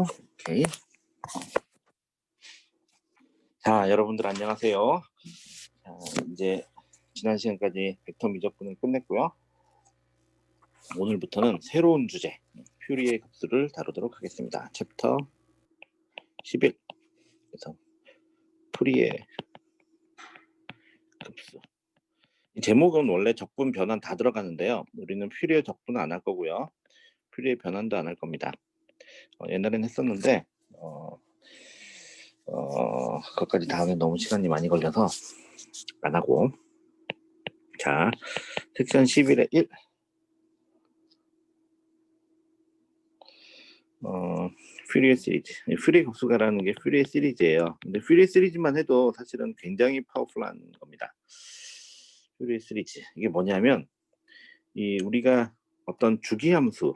오케이. 자, 여러분들 안녕하세요. 자, 이제 지난 시간까지 벡터 미적분을 끝냈고요. 오늘부터는 새로운 주제, 퓨리의 급수를 다루도록 하겠습니다. 챕터 11. 그래서 퓨리의 급수. 이 제목은 원래 적분 변환 다 들어가는데요. 우리는 퓨리의 적분은 안 할 거고요. 퓨리의 변환도 안 할 겁니다. 옛날엔 했었는데 그것까지 다 하면 너무 시간이 많이 걸려서 안 하고. 자, 섹션 11의 1. 퓨리의 시리즈. 퓨리의 급수가라는 게 퓨리의 시리즈예요. 근데 퓨리의 시리즈만 해도 사실은 굉장히 파워풀한 겁니다. 퓨리의 시리즈. 이게 뭐냐면 우리가 어떤 주기함수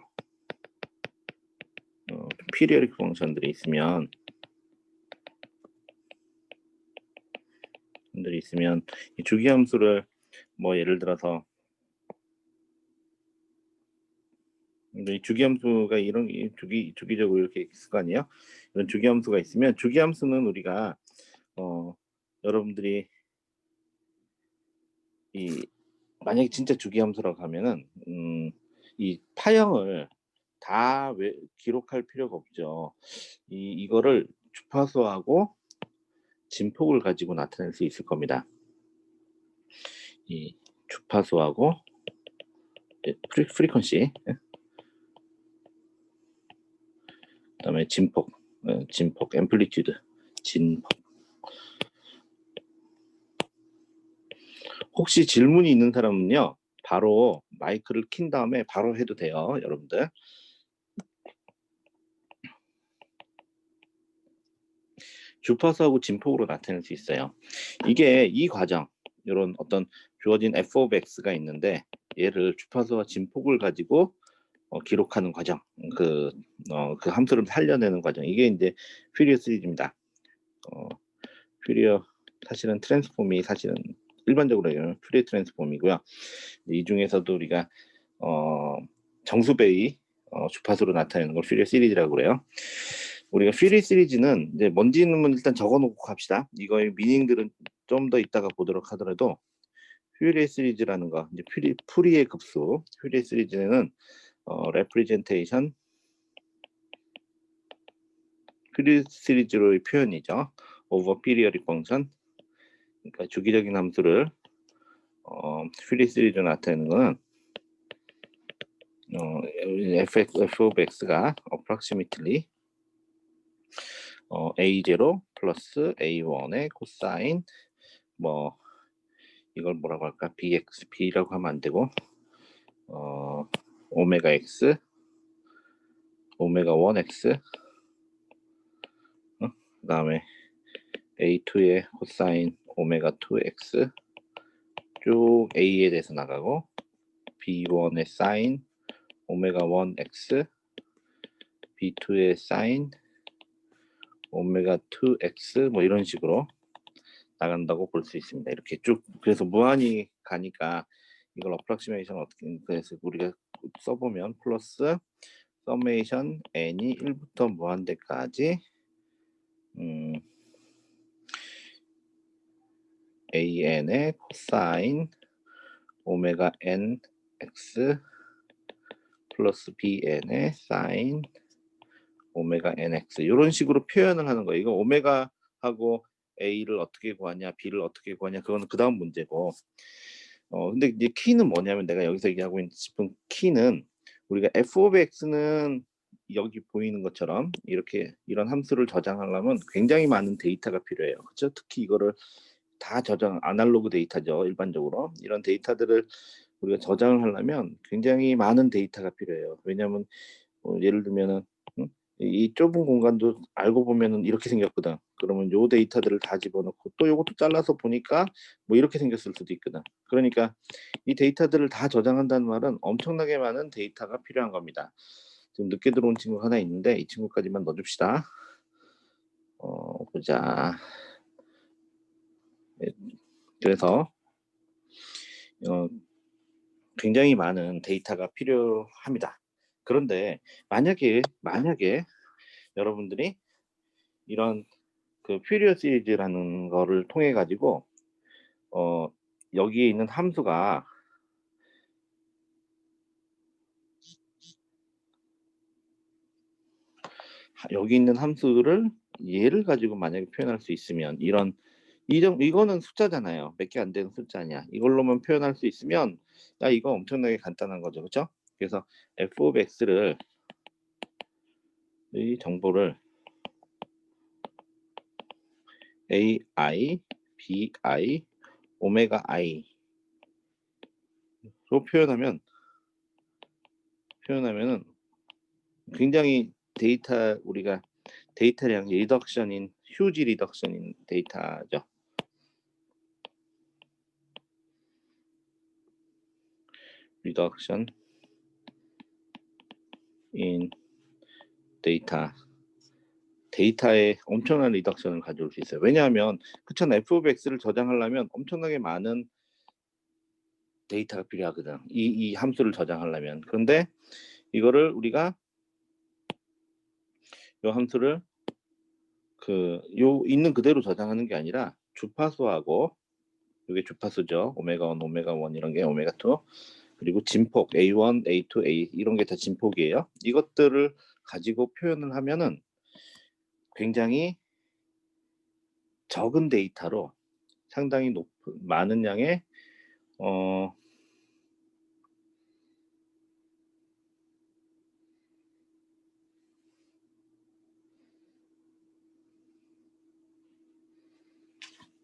피리어릭 펑션들이 있으면 이 주기함수를 뭐 예를 들어서 이 주기함수가 이런 주기적으로 이렇게 있을 거 아니에요? 이런 주기함수가 있으면 주기함수는 우리가 여러분들이 만약에 진짜 주기함수라고 하면은 이 파형을 다 기록할 필요가 없죠. 이거를 주파수하고 진폭을 가지고 나타낼 수 있을 겁니다. 이 주파수하고 프리퀀시, 그다음에 진폭, 앰플리튜드, 진폭. 혹시 질문이 있는 사람은요, 바로 마이크를 킨 다음에 바로 해도 돼요, 여러분들. 주파수하고 진폭으로 나타낼 수 있어요. 이 과정, 이런 어떤 주어진 f of x가 있는데 얘를 주파수와 진폭을 가지고 기록하는 과정, 그 함수를 살려내는 과정, 이게 이제 퓨리어 시리즈입니다. 퓨리어 사실은 트랜스폼이 사실은 일반적으로 퓨리어 트랜스폼이고요. 이 중에서도 우리가 정수배의 주파수로 나타내는 걸 퓨리어 시리즈라고 그래요. 우리가 퓨리어 시리즈는 이제 뭔지는 일단 적어놓고 갑시다. 이거의 미닝들은 좀 더 이따가 보도록 하더라도 퓨리어 시리즈라는 거, 이제 퓨리의 급수, 퓨리어 시리즈는 레프리젠테이션 퓨리어 시리즈로의 표현이죠. 오버 피리어릭 펑션, 그러니까 주기적인 함수를 퓨리어 시리즈로 나타내는 거는 f of x가 approximately a0 플러스 a1의 코사인 이걸 뭐라고 할까? b라고 하면 안 되고 오메가 x, 오메가 1x, 그 다음에 a2의 코사인 오메가 2x 쭉 a에 대해서 나가고 b1의 사인 오메가 1x, b2의 사인 오메가 2x 이런 식으로 나간다고 볼 수 있습니다. 이렇게 쭉. 그래서 무한히 가니까 이걸 어프락시메이션 어떻게, 그래서 우리가 써보면 플러스 서메이션 n이 1부터 무한대까지 an의 코사인 오메가 nx 플러스 bn의 사인 오메가 nx, 이런 식으로 표현을 하는 거예요. 이거 오메가하고 a를 어떻게 구하냐, b를 어떻게 구하냐, 그거는 그 다음 문제고. 근데 이제 키는 뭐냐면, 내가 여기서 얘기하고 싶은 키는, 우리가 f of x는 여기 보이는 것처럼 이런 함수를 저장하려면 굉장히 많은 데이터가 필요해요. 그렇죠? 특히 이거를 다 아날로그 데이터죠. 일반적으로 이런 데이터들을 우리가 저장을 하려면 굉장히 많은 데이터가 필요해요. 왜냐하면 예를 들면은 이 좁은 공간도 알고 보면은 이렇게 생겼거든. 그러면 요 데이터들을 다 집어넣고 또 요것도 잘라서 보니까 이렇게 생겼을 수도 있거든. 그러니까 이 데이터들을 다 저장한다는 말은 엄청나게 많은 데이터가 필요한 겁니다. 지금 늦게 들어온 친구가 하나 있는데 이 친구까지만 넣어줍시다. 보자. 그래서 굉장히 많은 데이터가 필요합니다. 그런데 만약에 여러분들이 이런 그 퓨리어 시리즈라는 거를 통해 가지고 여기에 있는 함수가 여기 있는 함수를 얘를 가지고 만약에 표현할 수 있으면 이거는 숫자잖아요. 몇 개 안 되는 숫자 아니야. 이걸로만 표현할 수 있으면 야 이거 엄청나게 간단한 거죠. 그렇죠? 그래서 f of x를 이 정보를 ai, bi, 오메가 i로 표현하면은 굉장히 우리가 데이터량 휴지 리덕션인 데이터죠. 리덕션 인 데이터에 엄청난 리덕션을 가져올 수 있어요. 왜냐하면 그렇잖아. f of x를 저장하려면 엄청나게 많은 데이터가 필요하거든. 이 함수를 저장하려면. 그런데 이거를 우리가 이 함수를 있는 그대로 저장하는 게 아니라 주파수하고, 이게 주파수죠. 오메가 1, 오메가 1 이런 게 오메가 2, 그리고 진폭 A1, A2, A 이런 게 다 진폭이에요. 이것들을 가지고 표현을 하면은 굉장히 적은 데이터로 상당히 많은 양의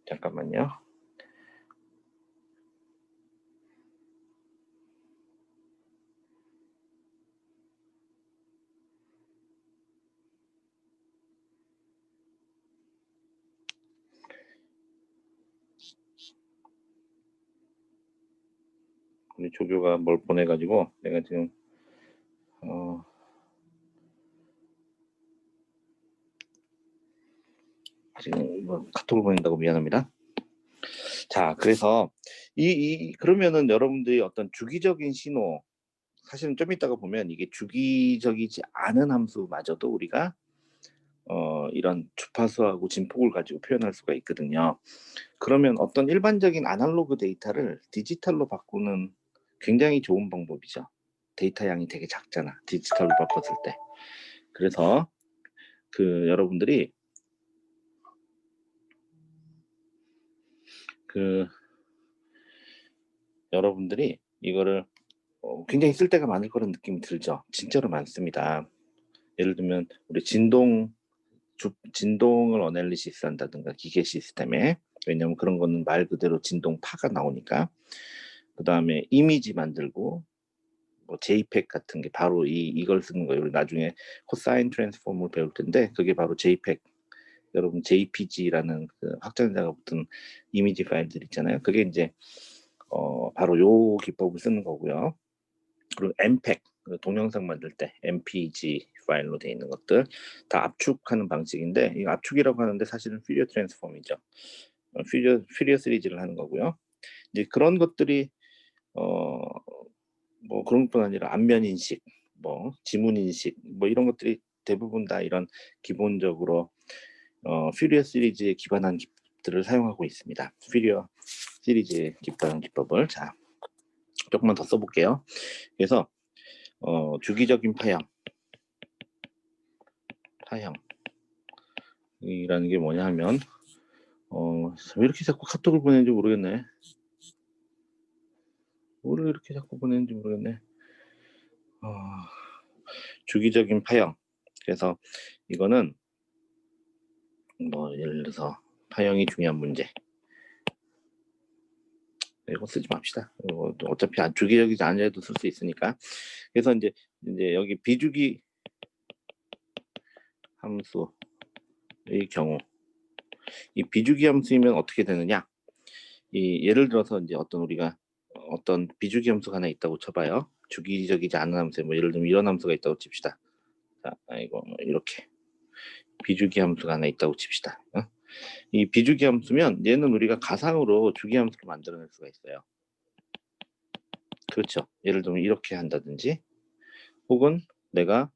잠깐만요. 우리 조교가 뭘 보내가지고 내가 지금 지금 카톡을 보낸다고 미안합니다. 자, 그래서 그러면은 여러분들이 어떤 주기적인 신호, 사실은 좀 이따가 보면 이게 주기적이지 않은 함수마저도 우리가 이런 주파수하고 진폭을 가지고 표현할 수가 있거든요. 그러면 어떤 일반적인 아날로그 데이터를 디지털로 바꾸는 굉장히 좋은 방법이죠. 데이터 양이 되게 작잖아. 디지털로 바꿨을 때. 그래서 여러분들이 이거를 굉장히 쓸 데가 많을 거라는 느낌이 들죠. 진짜로 많습니다. 예를 들면 우리 진동을 어널리시스 한다든가 기계 시스템에, 왜냐면 그런 거는 말 그대로 진동파가 나오니까. 그 다음에 이미지 만들고 뭐 JPEG 같은 게 바로 이걸 쓰는 거예요. 나중에 코사인 트랜스폼을 배울 텐데 그게 바로 JPEG, 여러분 JPG라는 그 확장자가 붙은 이미지 파일들 있잖아요. 그게 이제 바로 요 기법을 쓰는 거고요. 그리고 MPEG, 동영상 만들 때 MPG 파일로 되어 있는 것들 다 압축하는 방식인데, 이 압축이라고 하는데 사실은 퓨리어 트랜스폼이죠. 퓨리어 시리즈를 하는 거고요. 이제 그런 것들이 뭐 그런 것뿐 아니라 안면 인식, 뭐 지문 인식, 뭐 이런 것들이 대부분 다 이런 기본적으로 퓨리어 시리즈에 기반한 기법들을 사용하고 있습니다. 퓨리어 시리즈에 기반한 기법을 조금만 더 써볼게요. 그래서 주기적인 파형이라는 게 뭐냐 하면 왜 이렇게 자꾸 카톡을 보내는지 모르겠네. 왜 이렇게 자꾸 보내는지 모르겠네. 주기적인 파형. 그래서 이거는 뭐 예를 들어서 파형이 중요한 문제. 이거 쓰지 맙시다. 어차피 주기적이지 않아도 쓸 수 있으니까. 그래서 이제 여기 비주기 함수의 경우, 이 비주기 함수이면 어떻게 되느냐? 예를 들어서 이제 우리가 어떤 비주기 함수가 하나 있다고 쳐봐요. 주기적이지 않은 함수, 뭐 예를 들면 이런 함수가 있다고 칩시다. 자, 이렇게 비주기 함수가 하나 있다고 칩시다. 이 비주기 함수면 얘는 우리가 가상으로 주기 함수로 만들어낼 수가 있어요. 그렇죠. 예를 들면 이렇게 한다든지, 혹은 내가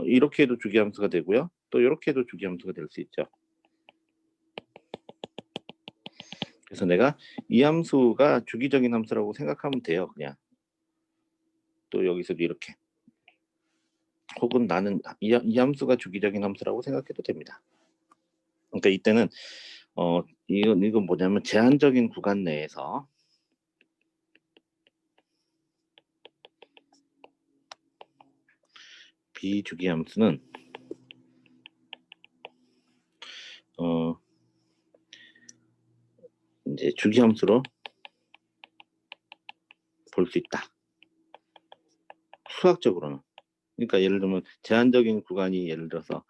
이렇게 해도 주기함수가 되고요. 또 이렇게 해도 주기함수가 될 수 있죠. 그래서 내가 이 함수가 주기적인 함수라고 생각하면 돼요. 그냥 또 여기서도 이렇게, 혹은 나는 이 함수가 주기적인 함수라고 생각해도 됩니다. 그러니까 이때는 이건 뭐냐면 제한적인 구간 내에서 비주기 함수는 이제 주기 함수로 볼 수 있다. 수학적으로는. 그러니까 예를 들면 제한적인 구간이 예를 들어서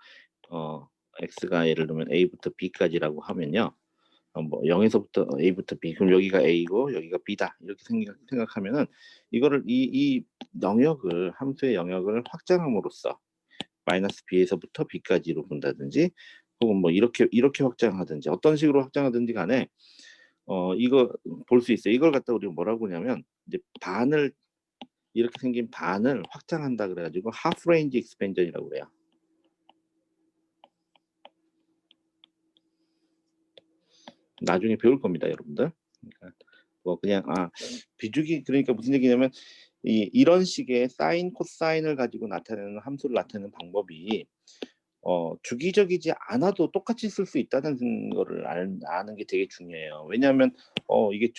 x가 예를 들면 a부터 b까지라고 하면요. 뭐 0에서부터 a부터 b, 그럼 여기가 a고 여기가 b다, 이렇게 생각하면은 이거를 이 영역을, 함수의 영역을 확장함으로써 마이너스 b에서부터 b까지로 본다든지, 혹은 뭐 이렇게 확장하든지, 어떤 식으로 확장하든지 간에 이거 볼 수 있어요. 이걸 갖다 우리가 뭐라고 하냐면 이제 반을, 이렇게 생긴 반을 확장한다 그래가지고 하프 레인지 익스펜전이라고 그래요. 나중에 배울 겁니다, 여러분들. 그러니까 뭐 그냥 비주기, 그러니까 무슨 얘기냐면 이런 식의 사인, 코사인을 가지고 나타내는 함수를 나타내는 방법이 주기적이지 않아도 똑같이 쓸 수 있다는 거를 아는 게 되게 중요해요. 왜냐하면 이게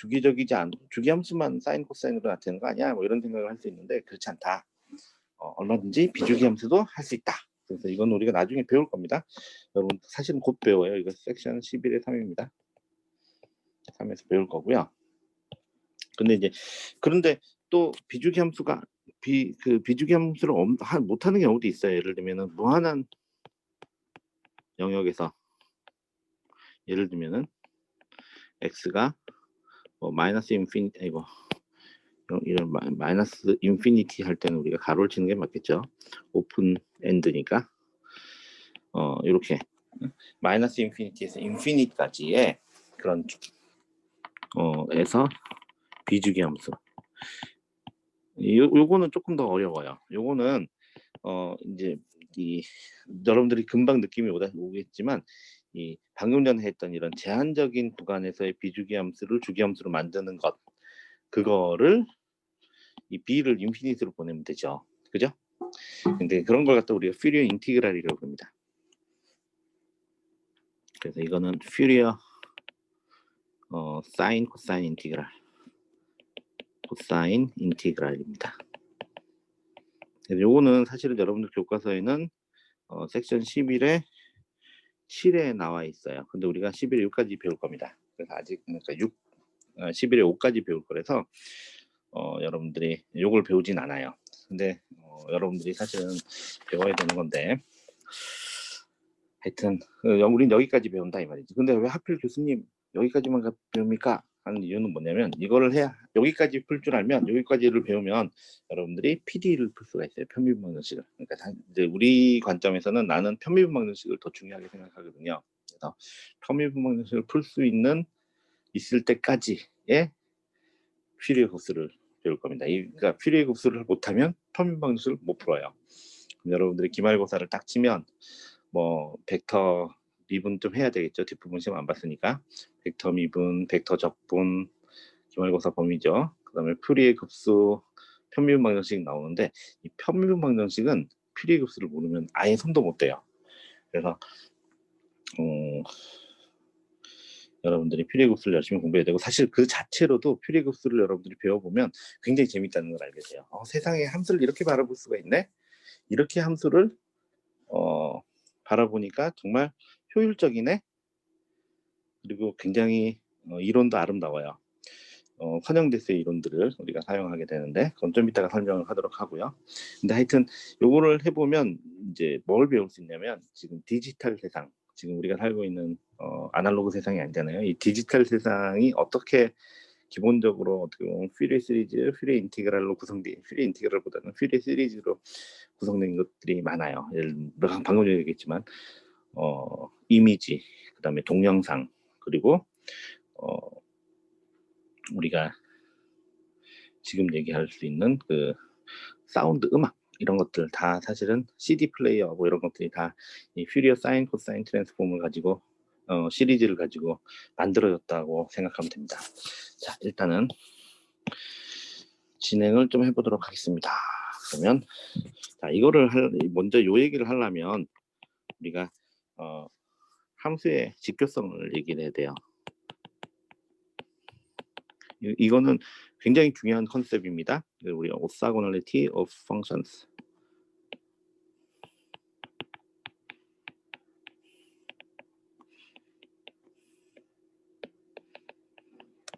주기함수만 사인, 코사인으로 나타내는 거 아니야? 뭐 이런 생각을 할 수 있는데 그렇지 않다. 얼마든지 비주기함수도 할 수 있다. 그래서 이건 우리가 나중에 배울 겁니다. 여러분 사실은 곧 배워요. 이거 섹션 11의 3입니다. 3에서 배울 거고요. 그런데 또 비주기함수가 비주기함수를 못하는 경우도 있어요. 예를 들면은 무한한 영역에서, 예를 들면은 x가 마이너스 인피니티, 이런 마이너스 인피니티 할 때는 우리가 가로를 치는 게 맞겠죠. 오픈 엔드니까 이렇게 마이너스 인피니티에서 인피니티까지의 그런 에서 비주기함수, 요거는 조금 더 어려워요. 요거는 이제 여러분들이 금방 느낌이 오겠지만 이 방금 전에 했던 이런 제한적인 구간에서의 비주기함수를 주기함수로 만드는 것, 그거를 이 b를 인피니트로 보내면 되죠. 그죠? 근데 그런 걸 갖다 우리가 퓨리어 인티그랄이라고 합니다. 그래서 이거는 퓨리어 사인, 코사인 인티그랄, 코사인 인티그랄입니다. 요거는 사실은 여러분들 교과서에는 섹션 11에 7에 나와 있어요. 근데 우리가 11에 6까지 배울 겁니다. 그래서 아직, 그러니까 11에 5까지 배울 거라서 여러분들이 요걸 배우진 않아요. 근데 여러분들이 사실은 배워야 되는 건데, 하여튼 우린 여기까지 배운다 이 말이지. 근데 왜 하필 교수님 여기까지만 배웁니까? 하는 이유는 뭐냐면, 이거를 해야, 여기까지 풀 줄 알면, 여기까지를 배우면 여러분들이 PD를 풀 수가 있어요. 편미분방정식을. 그러니까 이제 우리 관점에서는 나는 편미분방정식을 더 중요하게 생각하거든요. 그래서 편미분방정식을 풀 수 있을 때까지의 퓨리어 급수를 배울 겁니다. 그러니까 퓨리어 급수를 못하면 편미분방정식을 못 풀어요. 여러분들이 기말고사를 딱 치면 뭐 벡터 미분 좀 해야 되겠죠. 뒷부분 시험 안 봤으니까. 벡터 미분, 벡터 적분, 기말고사 범위죠. 그다음에 퓨리의 급수, 편미분 방정식 나오는데, 이 편미분 방정식은 퓨리의 급수를 모르면 아예 손도 못 대요. 그래서 여러분들이 퓨리의 급수를 열심히 공부해야 되고, 사실 그 자체로도 퓨리의 급수를 여러분들이 배워보면 굉장히 재밌다는 걸 알게 돼요. 세상에 함수를 이렇게 바라볼 수가 있네. 이렇게 함수를 바라보니까 정말 효율적이네. 그리고 굉장히 이론도 아름다워요. 선형대수의 이론들을 우리가 사용하게 되는데, 그건 좀 이따가 설명을 하도록 하고요. 근데 하여튼 요거를 해보면 이제 뭘 배울 수 있냐면, 지금 디지털 세상, 지금 우리가 살고 있는 아날로그 세상이 아니잖아요. 이 디지털 세상이 어떻게 기본적으로 어떻게 보면 퓨리어 시리즈, 퓨리어 인티그랄로 구성된, 퓨리어 인티그랄보다는 퓨리어 시리즈로 구성된 것들이 많아요. 방금 전에 얘기했지만 이미지, 그다음에 동영상, 그리고 우리가 지금 얘기할 수 있는 그 사운드, 음악, 이런 것들 다 사실은 CD 플레이어 뭐 이런 것들이 다 이 퓨리어 사인, 코사인 트랜스폼을 가지고 시리즈를 가지고 만들어졌다고 생각하면 됩니다. 자, 일단은 진행을 좀 해보도록 하겠습니다. 그러면 자, 이거를 먼저 요 얘기를 하려면 우리가 함수의 직교성을 얘기를 해야 돼요. 이거는 굉장히 중요한 컨셉입니다. 우리 orthogonality of functions.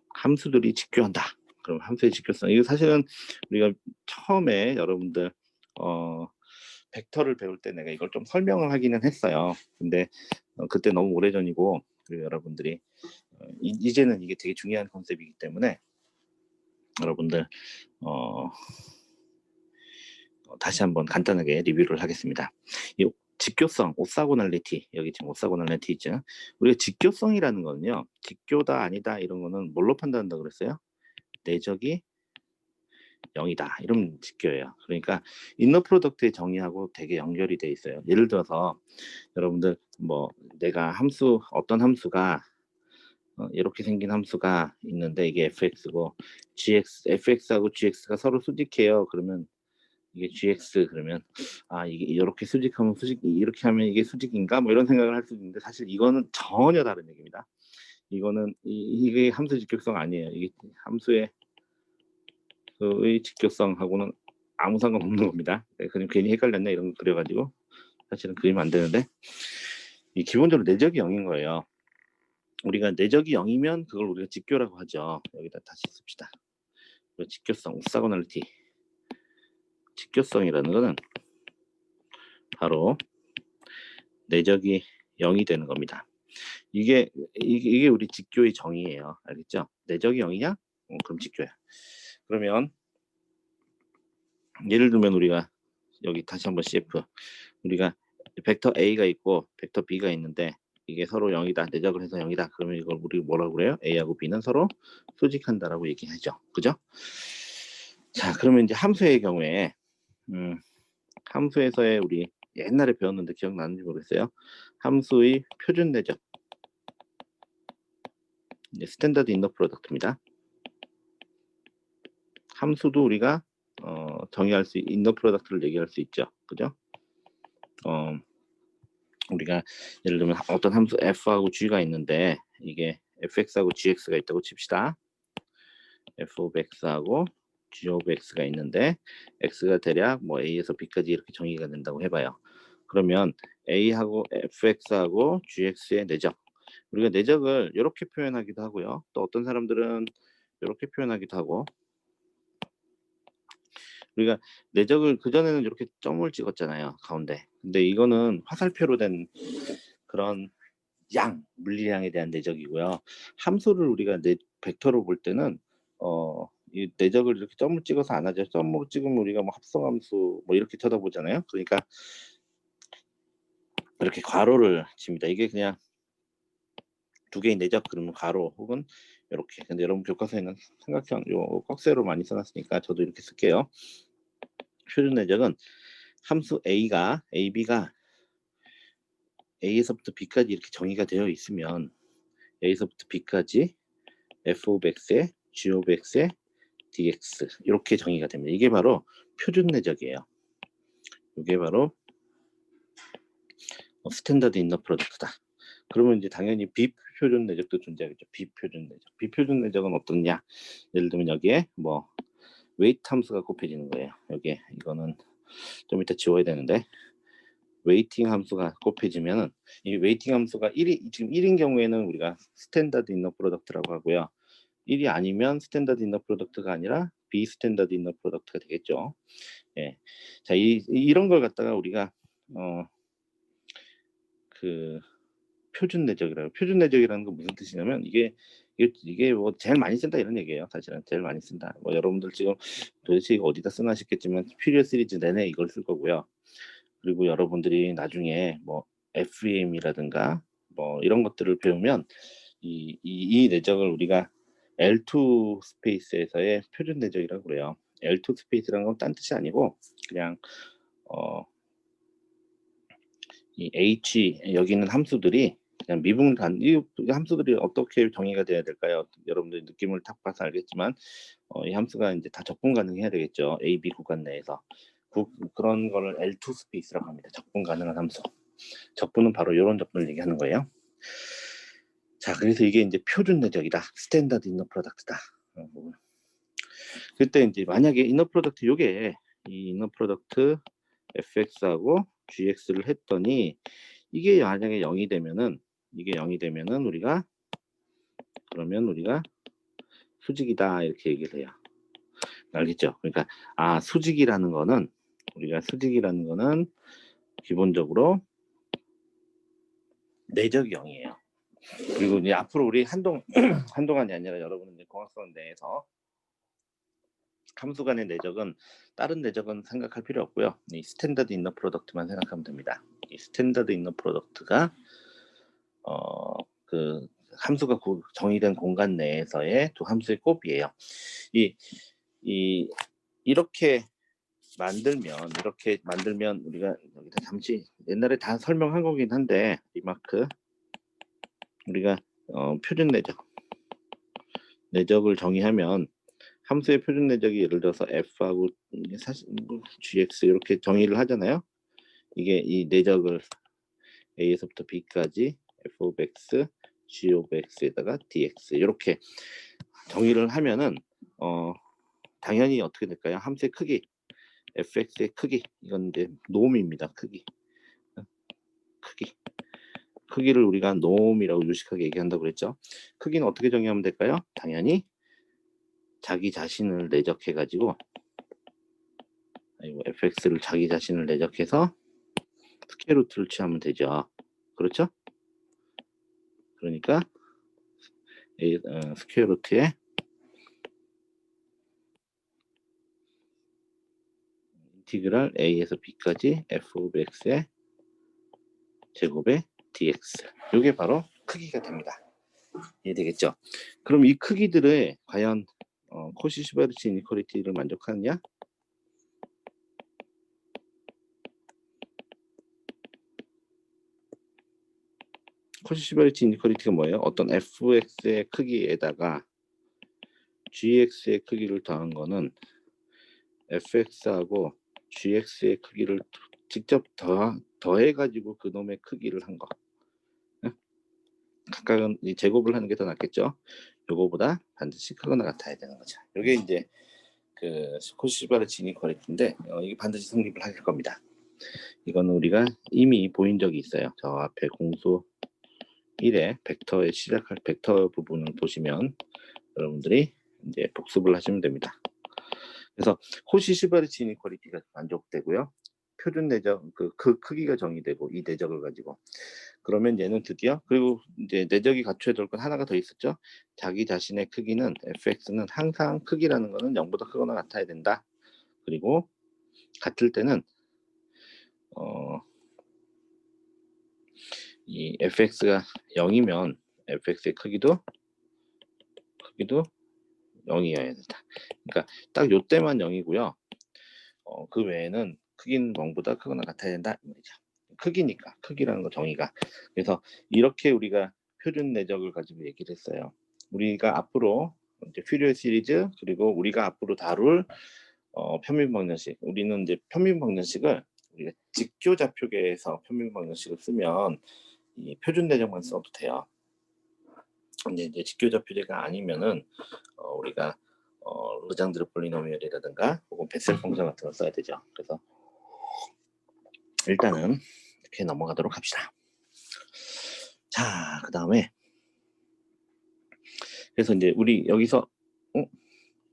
함수들이 직교한다. 그럼 함수의 직교성. 이거 사실은 우리가 처음에 여러분들 벡터를 배울 때 내가 이걸 좀 설명을 하기는 했어요. 근데 그때 너무 오래전이고 여러분들이 이제는 이게 되게 중요한 컨셉이기 때문에 여러분들 다시 한번 간단하게 리뷰를 하겠습니다. 이 직교성, 오사고널리티, 여기 지금 오사고널리티 있죠. 우리가 직교성이라는 거는요, 직교다 아니다 이런 거는 뭘로 판단한다고 그랬어요? 내적이 0이다 이러면 직교예요. 그러니까 인너 프로덕트의 정의하고 되게 연결이 돼 있어요. 예를 들어서 여러분들 뭐 내가 어떤 함수가 이렇게 생긴 함수가 있는데 이게 fx고 fx하고 gx가 서로 수직해요. 그러면 이게 gx 그러면 이게 이렇게 수직하면 이렇게 하면 이게 수직인가 뭐 이런 생각을 할 수 있는데 사실 이거는 전혀 다른 얘기입니다. 이거는 이게 함수 직교성 아니에요. 이게 함수의 직교성하고는 아무 상관없는 겁니다. 그냥 괜히 헷갈렸네 이런 거 그려가지고 사실은 그리면 안 되는데 이 기본적으로 내적이 0인 거예요. 우리가 내적이 0이면 그걸 우리가 직교라고 하죠. 여기다 다시 씁시다. 직교성, 오사고널리티. 직교성이라는 거는 바로 내적이 0이 되는 겁니다. 이게 우리 직교의 정의예요. 알겠죠? 내적이 0이냐? 그럼 직교야. 그러면 예를 들면 우리가 여기 다시 한번 CF 우리가 벡터 A가 있고 벡터 B가 있는데 이게 서로 0이다. 내적을 해서 0이다. 그러면 이걸 우리 뭐라고 그래요? A하고 B는 서로 수직한다라고 얘기하죠. 그죠? 자, 그러면 이제 함수의 경우에 함수에서의 우리 옛날에 배웠는데 기억나는지 모르겠어요. 함수의 표준 내적 스탠다드 인너 프로덕트입니다. 함수도 우리가 정의할 수 인너 프로덕트를 얘기할 수 있죠. 그죠? 우리가 예를 들면 어떤 함수 f하고 g가 있는데 이게 fx하고 gx가 있다고 칩시다. f of x하고 g of x가 있는데 x가 대략 뭐 a에서 b까지 이렇게 정의가 된다고 해봐요. 그러면 a하고 fx하고 gx의 내적 우리가 내적을 이렇게 표현하기도 하고요. 또 어떤 사람들은 이렇게 표현하기도 하고 우리가 내적을 그전에는 이렇게 점을 찍었잖아요. 가운데. 근데 이거는 화살표로 된 그런 물리량에 대한 내적이고요. 함수를 우리가 벡터로 볼 때는 이 내적을 이렇게 점을 찍어서 안 하죠. 점으로 찍으면 우리가 뭐 합성함수 뭐 이렇게 쳐다보잖아요. 그러니까 이렇게 괄호를 칩니다. 이게 그냥 두 개의 내적 그러면 괄호 혹은 이렇게. 근데 여러분 교과서에는 삼각형 요 꺽쇠로 많이 써놨으니까 저도 이렇게 쓸게요. 표준 내적은 함수 B가 A에서부터 B까지 이렇게 정의가 되어 있으면 A에서부터 B까지 f of x에 g of x에 dx 이렇게 정의가 됩니다. 이게 바로 표준 내적이에요. 이게 바로 스탠다드 인너 프로덕트다. 그러면 이제 당연히 비표준 내적도 존재하겠죠. 비표준 내적. 비표준 내적은 어떻냐? 예를 들면 여기에 뭐 웨이트 함수가 곱해지는 거예요. 여기에 이거는 좀 이따 지워야 되는데 웨이팅 함수가 곱해지면은 이 웨이팅 함수가 지금 1인 경우에는 우리가 스탠다드 인너 프로덕트라고 하고요. 1이 아니면 스탠다드 인너 프로덕트가 아니라 비스탠다드 인너 프로덕트가 되겠죠. 예. 자, 이런 걸 갖다가 우리가 그 표준 내적이라는 건 무슨 뜻이냐면 이게 뭐 제일 많이 쓴다 이런 얘기예요. 사실은 제일 많이 쓴다. 뭐 여러분들 지금 도대체 이거 어디다 쓰나 싶겠지만 퓨리어 시리즈 내내 이걸 쓸 거고요. 그리고 여러분들이 나중에 뭐 FEM이라든가 뭐 이런 것들을 배우면 이 내적을 우리가 L2 스페이스에서의 표준 내적이라고 그래요. L2 스페이스라는 건 딴 뜻이 아니고 그냥 이 H 여기 있는 함수들이 그냥 미분간 이 함수들이 어떻게 정의가 돼야 될까요? 여러분들 느낌을 딱 봐서 알겠지만 이 함수가 이제 다 적분 가능해야 되겠죠. A, B 구간 내에서 그런 거를 L2 스페이스라고 합니다. 적분 가능한 함수. 적분은 바로 이런 적분을 얘기하는 거예요. 자, 그래서 이게 이제 표준 내적이다. 스탠다드 이너 프로덕트다. 그때 이제 만약에 이너 프로덕트 요게 이 이너 프로덕트 fx하고 gx를 했더니 이게 만약에 0이 되면은 우리가 수직이다 이렇게 얘기를 해요. 알겠죠? 그러니까 수직이라는 거는 기본적으로 내적이 0이에요. 그리고 이제 앞으로 우리 한동안이 아니라 여러분은 이제 공학선 내에서 함수 간의 내적은 다른 내적은 생각할 필요 없고요. 이 스탠다드 이너 프로덕트만 생각하면 됩니다. 이 스탠다드 이너 프로덕트가 그 함수가 정의된 공간 내에서의 두 함수의 곱이에요. 이렇게 만들면 우리가 여기다 잠시 옛날에 다 설명한 거긴 한데 리마크 우리가 표준 내적을 정의하면 함수의 표준 내적이 예를 들어서 f하고 사실 gx 이렇게 정의를 하잖아요. 이게 이 내적을 a에서부터 b까지 f of x, g of x에다가 dx 이렇게 정의를 하면은 당연히 어떻게 될까요? 함수의 크기 fx의 크기 이건 이제 놈입니다. 크기를 우리가 놈이라고 유식하게 얘기한다고 그랬죠. 크기는 어떻게 정의하면 될까요? 당연히 자기 자신을 내적해 가지고 fx를 자기 자신을 내적해서 스퀘어 루트를 취하면 되죠. 그렇죠? 그러니까 스퀘어 루트에 인티그랄 a에서 b까지 f of x의 제곱의 dx 이게 바로 크기가 됩니다. 이해되겠죠? 그럼 이 크기들의 과연 코시-슈바르츠 이니퀄리티를 만족하느냐? 코시-슈바르츠 이니퀄리티가 뭐예요? 어떤 fx의 크기에다가 gx의 크기를 더한 거는 fx하고 gx의 크기를 직접 더해가지고 그놈의 크기를 한 거. 각각은 제곱을 하는 게 더 낫겠죠. 요거보다 반드시 크거나 같아야 되는 거죠. 요게 이제 그 코시-슈바르츠 이니퀄리티인데 이게 반드시 성립을 할 겁니다. 이거는 우리가 이미 보인 적이 있어요. 저 앞에 공수 1에 벡터의 시작할 벡터 부분을 보시면 여러분들이 이제 복습을 하시면 됩니다. 그래서 코시-슈바르츠 이니퀄리티가 만족되고요. 표준 내적 그 크기가 정의되고 이 내적을 가지고 그러면 얘는 드디어 그리고 이제 내적이 갖춰야 될 건 하나가 더 있었죠. 자기 자신의 크기는 fx는 항상 크기라는 거는 0보다 크거나 같아야 된다. 그리고 같을 때는 이 fx가 0이면 fx의 크기도 0이어야 된다. 그러니까 딱 요때만 0이고요. 그 외에는 크기는 0보다 크거나 같아야 된다. 크기니까 크기라는 거 정의가. 그래서 이렇게 우리가 표준 내적을 가지고 얘기를 했어요. 우리가 앞으로 이제 퓨리어 시리즈 그리고 우리가 앞으로 다룰 편민방정식. 우리는 이제 편민방정식을 우리가 직교좌표계에서 편민방정식을 쓰면 이 표준 내적만 써도 돼요. 근데 이제 직교좌표제가 아니면은 우리가 르장드르 폴리노미얼이라든가 혹은 베셀 펑션 같은 걸 써야 되죠. 그래서 일단은 이렇게 넘어가도록 합시다. 자, 그 다음에 그래서 이제 우리 여기서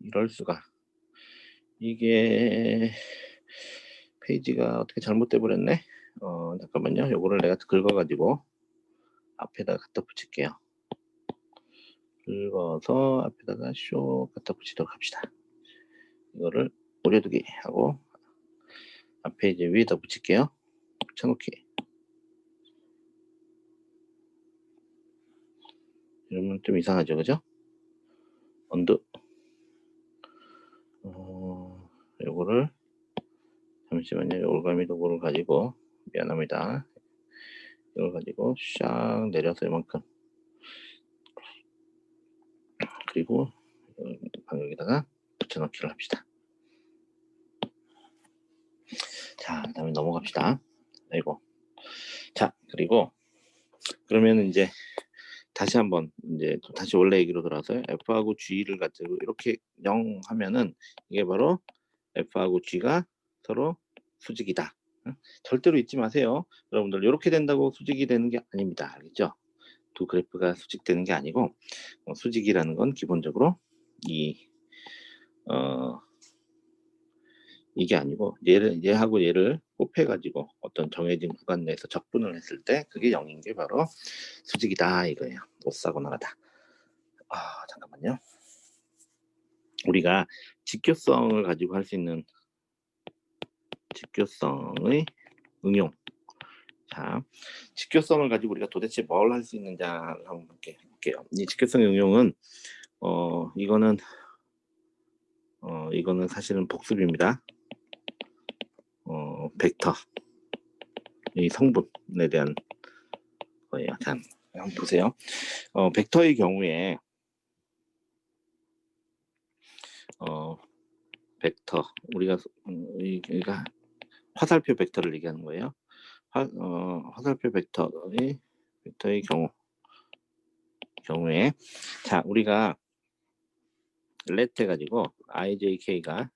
이럴 수가 이게 페이지가 어떻게 잘못돼 버렸네. 잠깐만요. 요거를 내가 긁어가지고 앞에다 갖다 붙일게요. 긁어서 앞에다가 쇼 갖다 붙이도록 합시다. 이거를 올려두기 하고 앞에 이제 위에다 붙일게요. 붙여놓기. 이러면 좀 이상하죠, 그죠? 언더 잠시만요. 올가미 도구를 가지고 미안합니다. 이걸 가지고 샥 내려서 이만큼 그리고 여기다가 붙여넣기를 합시다. 자, 그다음에 넘어갑시다. 아이고. 자, 그리고 그러면 이제 다시 한번 이제 다시 원래 얘기로 돌아와서 F하고 G를 가지고 이렇게 0 하면은 이게 바로 F하고 G가 서로 수직이다. 절대로 잊지 마세요. 여러분들 요렇게 된다고 수직이 되는 게 아닙니다. 알겠죠? 두 그래프가 수직되는 게 아니고 수직이라는 건 기본적으로 이 이게 아니고 얘하고 얘를 곱해 가지고 어떤 정해진 구간 내에서 적분을 했을 때 그게 0인 게 바로 수직이다 이거예요. 오사고나라다. 잠깐만요. 우리가 직교성을 가지고 할 수 있는 직교성의 응용. 자, 직교성을 가지고 우리가 도대체 뭘 할 수 있는지를 한번 볼게요. 이 직교성의 응용은 이거는 사실은 복습입니다. 벡터 이 성분에 대한 거예요. 자, 한번 보세요. 벡터의 경우에 벡터 우리가 화살표 벡터를 얘기하는 거예요. 화살표 벡터의 경우에 자 우리가 let 해가지고 ijk가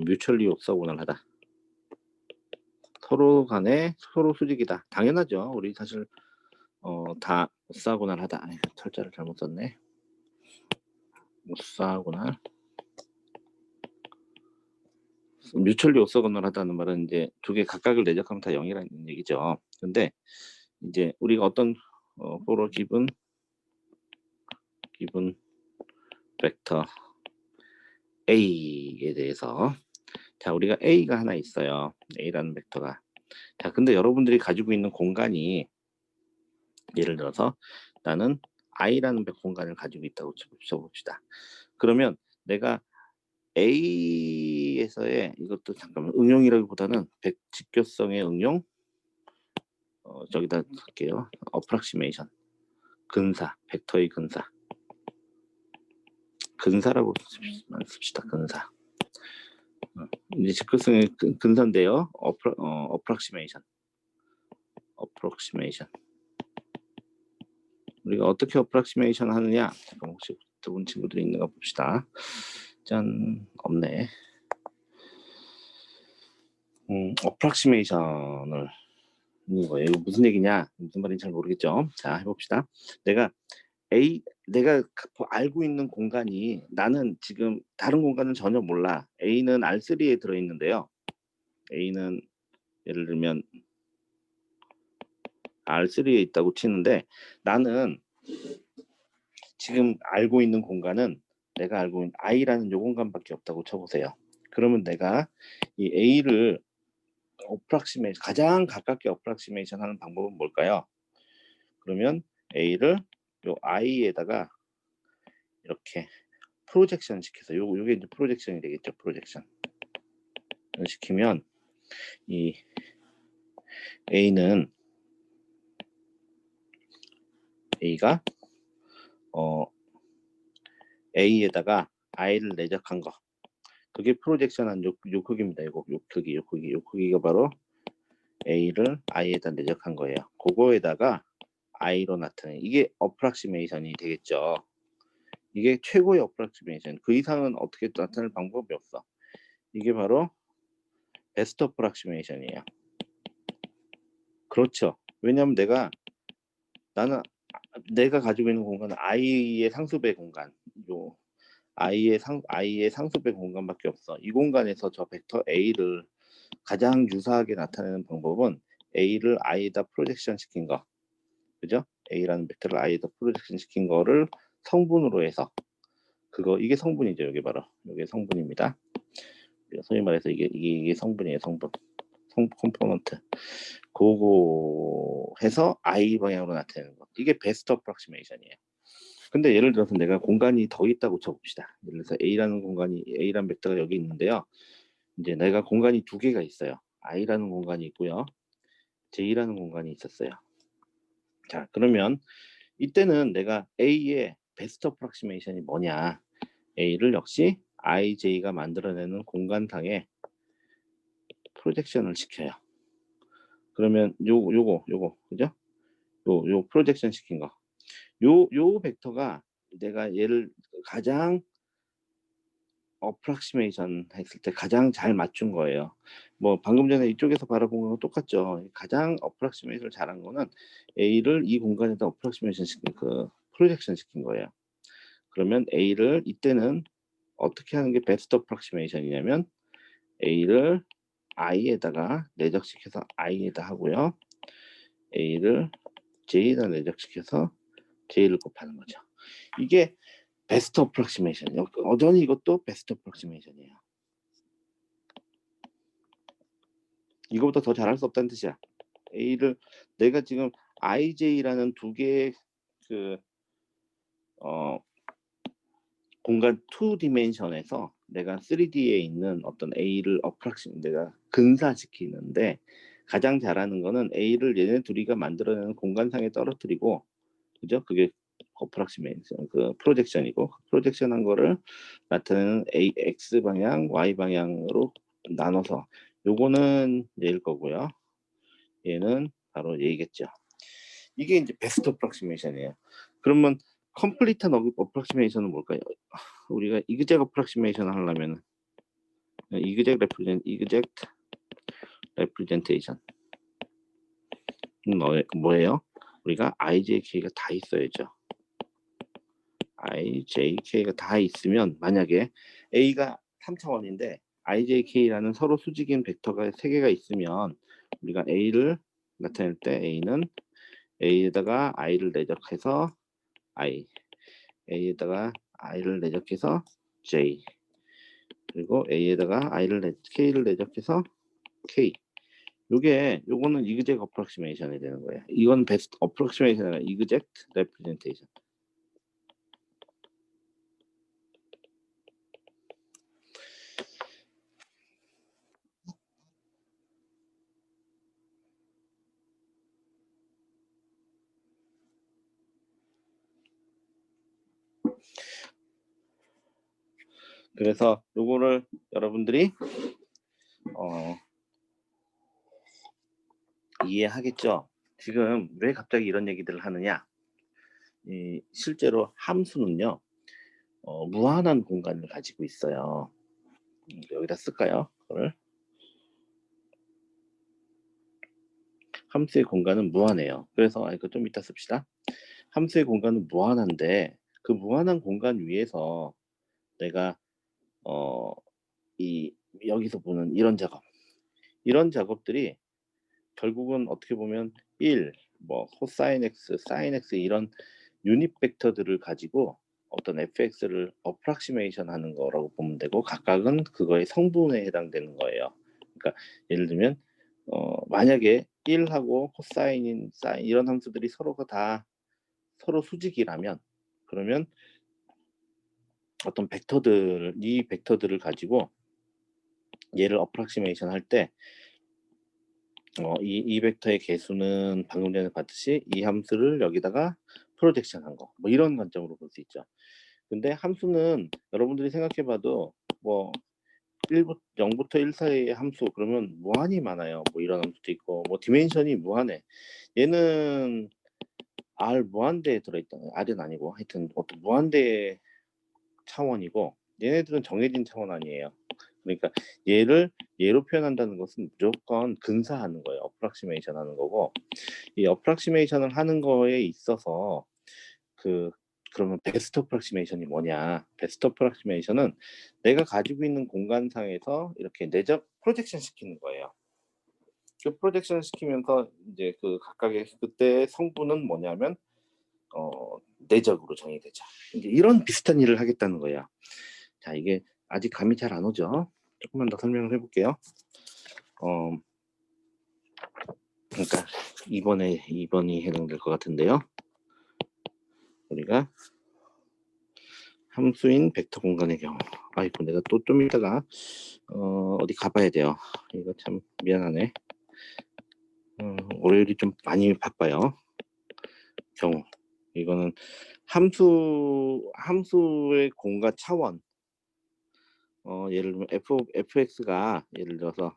뮤추얼리 옵서고널 하다. 서로 간에 서로 수직이다. 당연하죠. 우리 사실 다 옵사고널 하다. 철자를 잘못 썼네. 옵사고널 뮤추얼리 옵서고널 하다는 말은 이제 두 개 각각을 내적하면 다 0이라는 얘기죠. 근데 이제 우리가 어떤 포로 기분 벡터 A에 대해서 자 우리가 A가 하나 있어요. A라는 벡터가 자 근데 여러분들이 가지고 있는 공간이 예를 들어서 나는 I라는 공간을 가지고 있다고 쳐봅시다. 그러면 내가 A에서의 이것도 잠깐만 응용이라기보다는 직교성의 응용 저기다 할게요. 어프락시메이션 근사 벡터의 근사라고 씁시다. 근사 이제 직교성의 근사인데요. 어프락시메이션 우리가 어떻게 어프락시메이션 하느냐 잠깐 혹시 들어온 친구들이 있는가 봅시다. 짠 없네. 어프락시메이션을 이거 무슨 얘기냐 무슨 말인지 잘 모르겠죠. 자 해봅시다. 내가 알고 있는 공간이 나는 지금 다른 공간은 전혀 몰라. A는 R3에 들어있는데요. A는 예를 들면 R3에 있다고 치는데 나는 지금 알고 있는 공간은 내가 알고 있는 I라는 요 공간밖에 없다고 쳐보세요. 그러면 내가 이 A를 가장 가깝게 어프락시메이션 하는 방법은 뭘까요? 그러면 A를 요 I에다가 이렇게 프로젝션 시켜서 요게 이제 프로젝션이 되겠죠. 프로젝션 시키면 이 A는 A가 A에다가 I를 내적한 거 그게 프로젝션한 요 크기입니다. 요 크기가 바로 A를 I에다 내적한 거예요. 그거에다가 I로 나타내 이게 어프락시메이션이 되겠죠. 이게 최고의 어프락시메이션 그 이상은 어떻게 나타낼 방법이 없어. 이게 바로 베스트 어프락시메이션이에요. 그렇죠. 왜냐하면 나는 내가 가지고 있는 공간은 I의 상수배 공간 요 I의 상수배 공간밖에 없어. 이 공간에서 저 벡터 A를 가장 유사하게 나타내는 방법은 A를 I에다 프로젝션 시킨 거 그죠? A라는 벡터를 I에다 프로젝션 시킨 거를 성분으로 해서 이게 성분이죠. 이게 바로 이게 성분입니다. 소위 말해서 이게 성분이에요. 성분 컴포넌트 그거 해서 I 방향으로 나타내는 거 이게 베스트 어프락시메이션이에요. 근데 예를 들어서 내가 공간이 더 있다고 쳐봅시다. 예를 들어서 A라는 벡터가 여기 있는데요. 이제 내가 공간이 두 개가 있어요. I라는 공간이 있고요. J라는 공간이 있었어요. 자, 그러면 이때는 내가 A의 베스트 어프락시메이션이 뭐냐? A를 역시 IJ가 만들어내는 공간상에 프로젝션을 시켜요. 그러면 요거 그죠? 요 프로젝션 시킨 거. 요 벡터가 내가 얘를 가장 어프락시메이션 했을 때 가장 잘 맞춘 거예요. 뭐 방금 전에 이쪽에서 바라본 거랑 똑같죠. 가장 어프락시메이션을 잘한 거는 A를 이 공간에다 어프락시메이션 시킨 프로젝션 시킨 거예요. 그러면 A를 이때는 어떻게 하는 게 베스트 어프락시메이션이냐면 A를 I에다가 내적시켜서 I에다 하고요. A를 J에다 내적시켜서 J를 곱하는 거죠. 이게 베스트 어프락시메이션. 여전히 이것도 베스트 어프락시메이션이에요. 이거보다 더 잘할 수 없다는 뜻이야. A를 내가 지금 IJ라는 두 개의 공간 2디멘션에서 내가 3D에 있는 어떤 A를 내가 근사시키는데 가장 잘하는 거는 A를 얘네 둘이가 만들어내는 공간상에 떨어뜨리고, 그죠? 그게 어프락시메이션 프로젝션이고, 프로젝션한 거를 나타내는 X 방향, Y 방향으로 나눠서 요거는 얘일 거고요. 얘는 바로 얘겠죠. 이게 이제 베스트 어프락시메이션이에요. 그러면 컴플리트한 어프락시메이션은 뭘까요? 우리가 이그젝 어프락시메이션 하려면 이그젝 레프리젠테이션 뭐예요? 우리가 IJK가 다 있어야죠. IJK가 다 있으면 만약에 A가 3차원인데 IJK라는 서로 수직인 벡터가 3개가 있으면 우리가 A를 나타낼 때 A는 A에다가 I를 내적해서 I, A에다가 I를 내적해서 J, 그리고 A에다가 K를 내적해서 K. 요거는 이그젝 어프락시메이션이 되는 거예요. 이건 베스트 어프락시메이션이 아니라 이그젝 레프레젠테이션. 그래서 요거를 여러분들이 이해하겠죠? 지금 왜 갑자기 이런 얘기들을 하느냐? 실제로 함수는요, 무한한 공간을 가지고 있어요. 여기다 쓸까요? 그걸. 함수의 공간은 무한해요. 그래서 이거 좀 이따 씁시다. 함수의 공간은 무한한데 그 무한한 공간 위에서 내가 여기서 보는 이런 작업들이 결국은 어떻게 보면 1, 뭐 코사인 x, 사인 x 이런 유닛 벡터들을 가지고 어떤 fx를 어프락시메이션 하는 거라고 보면 되고, 각각은 그거의 성분에 해당되는 거예요. 그러니까 예를 들면 만약에 1하고 코사인인 사인 이런 함수들이 서로 수직이라면, 그러면 어떤 이 벡터들을 가지고 얘를 어프락시메이션 할 때 이 벡터의 개수는 방금 전에 봤듯이 이 함수를 여기다가 프로젝션 한 거, 뭐 이런 관점으로 볼 수 있죠. 근데 함수는 여러분들이 생각해봐도 뭐 0부터 1 사이의 함수 그러면 무한히 많아요. 뭐 이런 함수도 있고, 뭐 디멘션이 무한해. 얘는 R 무한대에 들어있다. R은 아니고 하여튼 어떤 무한대 차원이고, 얘네들은 정해진 차원 아니에요. 그러니까 얘로 표현한다는 것은 무조건 근사하는 거예요. 어프락시메이션 하는 거고, 이 어프락시메이션을 하는 거에 있어서 그러면 베스트 어프락시메이션이 뭐냐? 베스트 어프락시메이션은 내가 가지고 있는 공간상에서 이렇게 내적 프로젝션 시키는 거예요. 그 프로젝션 시키면서 이제 그 각각의 그때의 성분은 뭐냐면 내적으로 정의되죠. 이제 이런 비슷한 일을 하겠다는 거예요. 자, 이게 아직 감이 잘 안 오죠? 조금만 더 설명을 해볼게요. 그러니까 2번이 해당될 것 같은데요. 우리가 함수인 벡터 공간의 경우. 아이고 내가 또 좀 이따가 어디 가봐야 돼요. 이거 참 미안하네. 월요일이 좀 많이 바빠요. 경우 이거는 함수의 공간 차원. 예를 들면 fx가 예를 들어서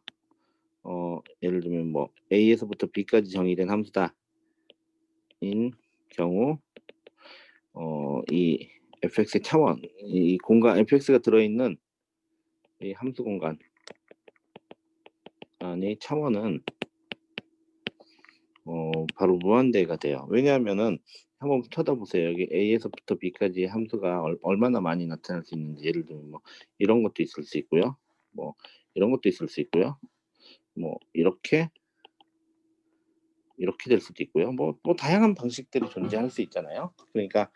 예를 들면 뭐 a에서부터 b까지 정의된 함수다 인 경우 이 fx의 차원, 이 공간 fx가 들어있는 이 함수 공간 안의 차원은 바로 무한대가 돼요. 왜냐하면은 한번 쳐다보세요. 여기 a에서부터 b까지 함수가 얼마나 많이 나타날 수 있는지. 예를 들면 뭐 이런 것도 있을 수 있고요. 뭐 이런 것도 있을 수 있고요. 뭐 이렇게 될 수도 있고요. 뭐 다양한 방식들이 존재할 수 있잖아요. 그러니까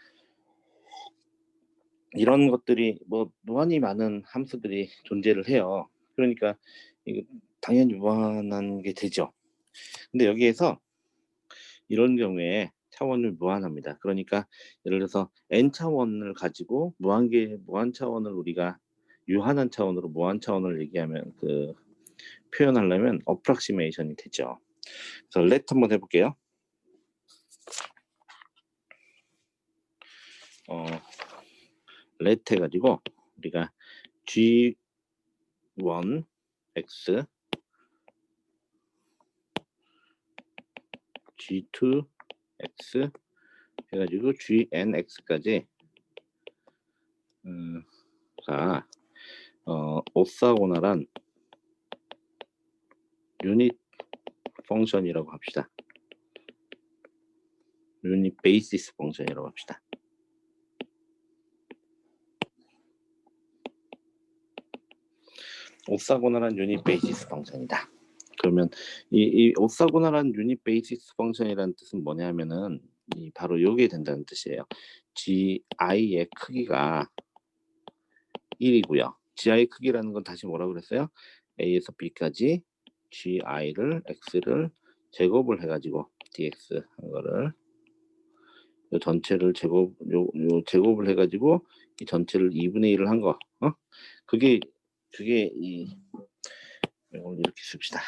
이런 것들이 뭐 무한히 많은 함수들이 존재를 해요. 그러니까 이거 당연히 무한한 게 되죠. 근데 여기에서 이런 경우에 차원을 무한합니다. 그러니까 예를 들어서 n 차원을 가지고 무한 차원을 우리가 유한한 차원으로 무한 차원을 얘기하면 표현하려면 어프락시메이션이 되죠. 그래서 let 한번 해볼게요. let 해가지고 우리가 g1 x g2 x 해가지고 gnx까지 자 오사고나란 유닛 펑션이라고 합시다. 유닛 베이시스 펑션이라고 합시다. 오사고나란 유닛 베이시스 펑션이다. 그러면 이 오사고나란 유닛 베이시스 펑션이라는 뜻은 뭐냐면은 바로 요게 된다는 뜻이에요. gi의 크기가 1이고요. gi의 크기라는 건 다시 뭐라고 그랬어요? a에서 b까지 gi를 x를 제곱을 해가지고 dx 한 거를 요 전체를 제곱을 해가지고 이 전체를 2분의 1을 한 거. 그게 이걸 이렇게 씁시다.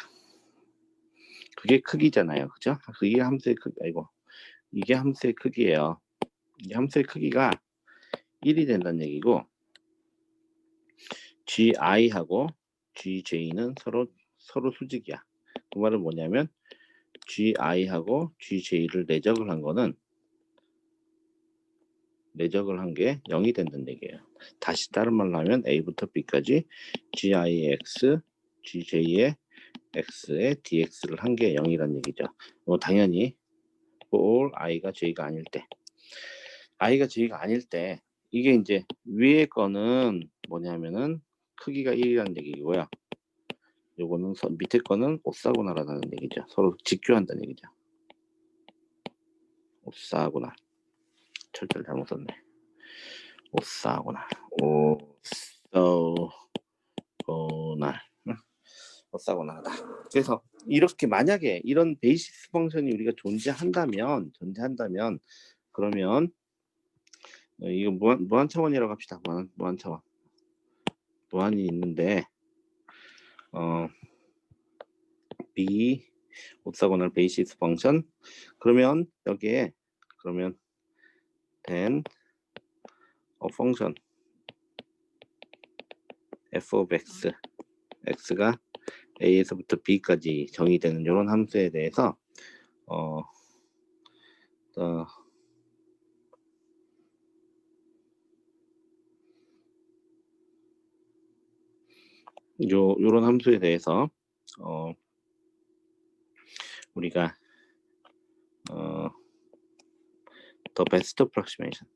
그게 크기잖아요. 그죠? 그게 함수의 크기, 이게 함수의 크기예요. 이 함수의 크기가 1이 된다는 얘기고, gi하고 gj는 서로 수직이야. 그 말은 뭐냐면, gi하고 gj를 내적을 한 거는, 내적을 한 게 0이 된다는 얘기예요. 다시 다른 말로 하면 a부터 b까지 gi의 x, gj의 x의 dx를 한 게 0이란 얘기죠. 당연히 for i가 j가 아닐 때, i가 j가 아닐 때 이게 이제 위에 거는 뭐냐면은 크기가 1이라는 얘기고요. 요거는 밑에 거는 오사고나라는 얘기죠. 서로 직교한다는 얘기죠. 오사고나. 철자를 잘못 썼네. 오사고나. 오사고나다. 그래서 이렇게 만약에 이런 베이시스 펑션이 우리가 존재한다면 그러면 이거 무한 차원이라고 합시다. 무한 차원. 무한이 있는데 b 오사고널 베이시스 펑션 그러면 여기에 then 펑션 f of x가 a에서부터 b까지 정의되는 이런 함수에 대해서 요런 함수에 대해서 우리가 the best approximation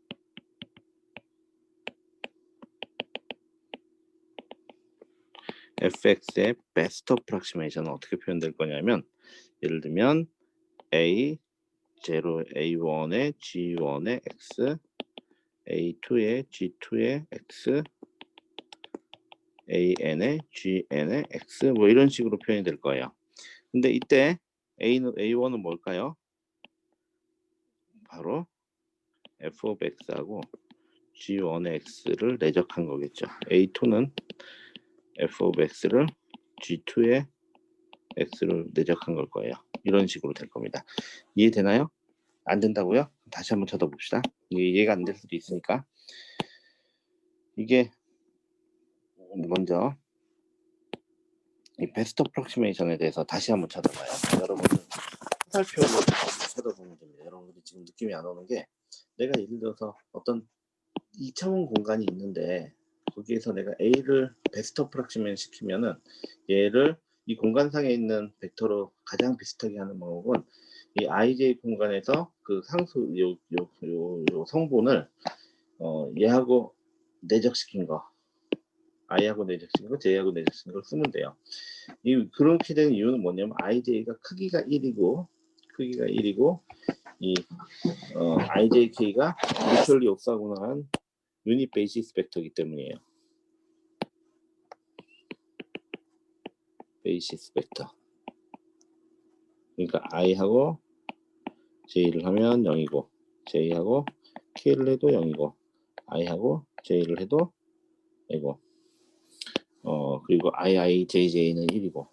fx의 best approximation은 어떻게 표현될 거냐면 예를 들면 a0 a1의 g1의 x a2의 g2의 x an의 gn의 x 뭐 이런 식으로 표현이 될 거예요. 근데 이때 a1은 뭘까요? 바로 f of x하고 G1의 x를 내적한 거겠죠. A2는 f of x를 G2의 x를 내적한 걸 거예요. 이런 식으로 될 겁니다. 이해되나요? 안 된다고요? 다시 한번 쳐다봅시다. 이게 이해가 안 될 수도 있으니까. 이게 먼저 이 베스트 어프로크시메이션에 대해서 다시 한번 쳐다봐요. 여러분은 화살표를 쳐다보면 됩니다. 여러분들이 지금 느낌이 안 오는 게, 내가 예를 들어서 어떤 2차원 공간이 있는데 거기에서 내가 A를 베스트 어프로크시메이션 시키면은 얘를 이 공간상에 있는 벡터로 가장 비슷하게 하는 방법은 이 IJ 공간에서 그 상수 요 성분을 얘하고 내적시킨 거, I하고 내적시킨 거, J하고 내적시킨 걸 쓰면 돼요. 그렇게 되는 이유는 뭐냐면 IJ가 크기가 1이고 이 IJK가 뮤추얼리 옵사고나한 유닛 베이시스 벡터이기 때문이에요. 베이시스 벡터. 그러니까 I하고 J를 하면 0이고 J하고 K를 해도 0이고 I하고 J를 해도 0이고 그리고 IIJJ는 1이고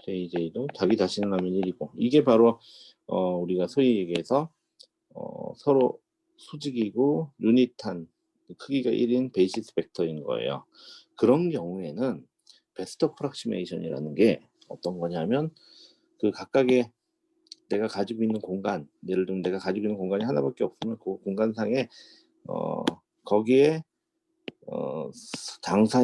JJ도 자기 자신을 하면 1이고, 이게 바로 우리가 소위 얘기해서 서로 수직이고 유닛한 크기가 1인 베이시스 벡터인 거예요. 그런 경우에는 베스트 어프락시메이션이라는 게 어떤 거냐면, 그 각각의 내가 가지고 있는 공간, 예를 들면 내가 가지고 있는 공간이 하나밖에 없으면 그 공간상에 거기에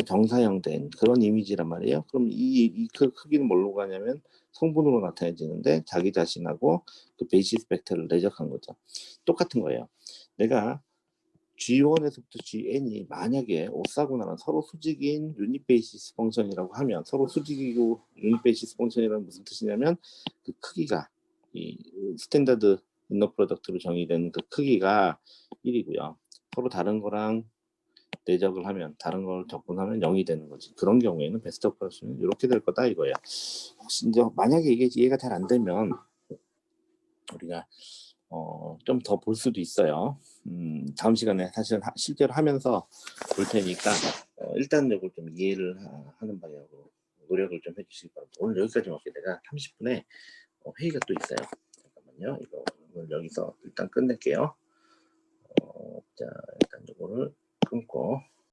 정사형된 그런 이미지란 말이에요. 그럼 이 크기는 뭘로 가냐면 성분으로 나타내지는데 자기 자신하고 그 베이시스 벡터를 내적한 거죠. 똑같은 거예요. 내가 G1에서부터 Gn이 만약에 오사고나란 서로 수직인 유닛 베이시스 펑션이라고 하면, 서로 수직이고 유닛 베이시스 펑션이라는 무슨 뜻이냐면 그 크기가 이 스탠다드 인너 프로덕트로 정의된 그 크기가 1이고요. 서로 다른 거랑 내적을 하면, 다른 걸 적분하면 0이 되는 거지. 그런 경우에는 베스트 어프로치는 이렇게 될 거다 이거야. 혹시 이제 만약에 이게 이해가 잘 안 되면 우리가 좀 더 볼 수도 있어요. 다음 시간에 사실 실제로 하면서 볼 테니까 일단 이걸 좀 이해를 하는 방향으로 노력을 좀 해주시기 바랍니다. 오늘 여기까지 할게. 내가 30분에 회의가 또 있어요. 잠깐만요. 이거 오늘 여기서 일단 끝낼게요. 자, 일단 이거를 끊고